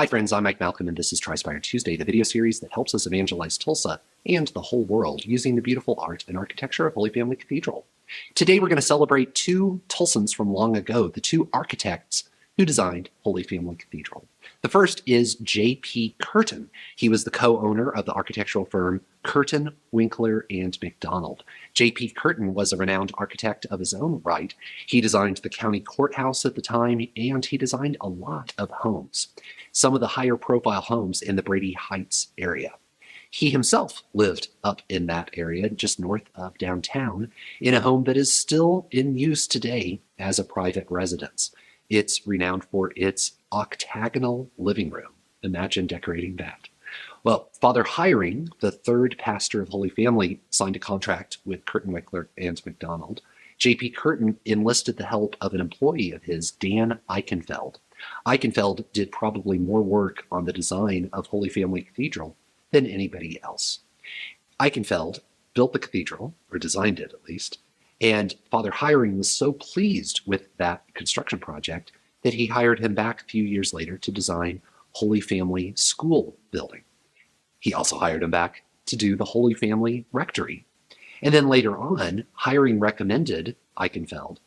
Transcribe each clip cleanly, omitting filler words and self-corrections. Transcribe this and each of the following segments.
Hi friends, I'm Mike Malcolm and this is Tri-Spired Tuesday, the video series that helps us evangelize Tulsa and the whole world using the beautiful art and architecture of Holy Family Cathedral. Today we're going to celebrate two Tulsans from long ago, the two architects who designed Holy Family Cathedral. The first is J.P. Curtain. He was the co-owner of the architectural firm Curtain, Winkler, and MacDonald. J.P. Curtain was a renowned architect of his own right. He designed the county courthouse at the time, and he designed a lot of homes, some of the higher profile homes in the Brady Heights area. He himself lived up in that area, just north of downtown, in a home that is still in use today as a private residence. It's renowned for its octagonal living room. Imagine decorating that. Well, Father Hiring, the third pastor of Holy Family, signed a contract with Curtain, Winkler, and MacDonald. J.P. Curtain enlisted the help of an employee of his, Dan Eichenfeld. Eichenfeld did probably more work on the design of Holy Family Cathedral than anybody else. Eichenfeld built the cathedral, or designed it at least, and Father Hiring was so pleased with that construction project that he hired him back a few years later to design Holy Family School building. He also hired him back to do the Holy Family Rectory. And then later on, Hiring recommended Eichenfeld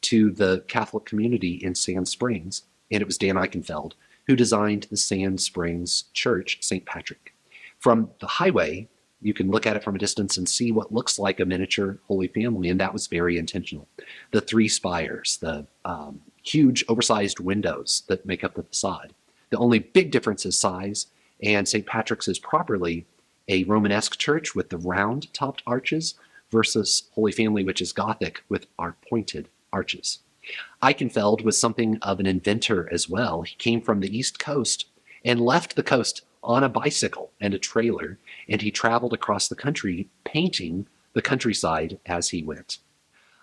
to the Catholic community in Sand Springs, and it was Dan Eichenfeld who designed the Sand Springs Church, St. Patrick. From the highway, you can look at it from a distance and see what looks like a miniature Holy Family, and that was very intentional. The three spires, the huge oversized windows that make up the facade. The only big difference is size, and St. Patrick's is properly a Romanesque church with the round-topped arches versus Holy Family, which is Gothic with our pointed arches. Eichenfeld was something of an inventor as well. He came from the East Coast and left the coast on a bicycle and a trailer, and he traveled across the country painting the countryside as he went.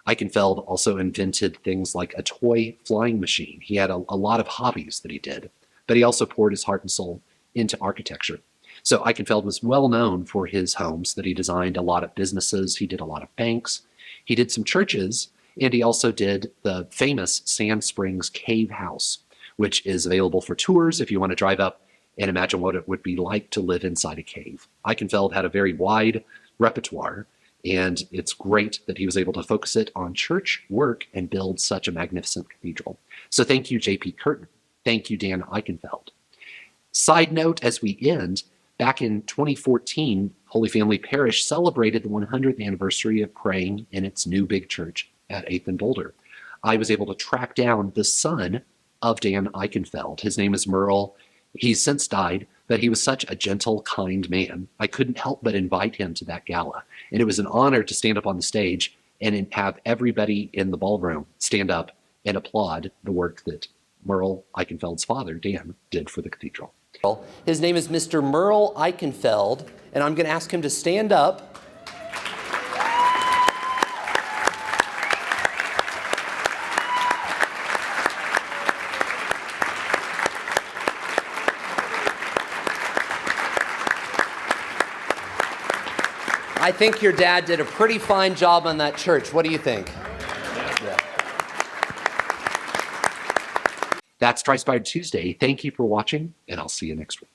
Eichenfeld also invented things like a toy flying machine. He had a lot of hobbies that he did, but he also poured his heart and soul into architecture. So Eichenfeld was well known for his homes, that he designed a lot of businesses, he did a lot of banks, he did some churches, and he also did the famous Sand Springs Cave House, which is available for tours if you want to drive up and imagine what it would be like to live inside a cave. Eichenfeld had a very wide repertoire, and it's great that he was able to focus it on church work and build such a magnificent cathedral. So thank you, J.P. Curtain. Thank you, Dan Eichenfeld. Side note as we end, back in 2014, Holy Family Parish celebrated the 100th anniversary of praying in its new big church at 8th and Boulder. I was able to track down the son of Dan Eichenfeld. His name is Merle. He's since died, but he was such a gentle, kind man. I couldn't help but invite him to that gala. And it was an honor to stand up on the stage and have everybody in the ballroom stand up and applaud the work that Merle Eichenfeld's father, Dan, did for the cathedral. His name is Mr. Merle Eichenfeld, and I'm going to ask him to stand up. I think your dad did a pretty fine job on that church. What do you think? Yeah. That's Tri-Spired Tuesday. Thank you for watching, and I'll see you next week.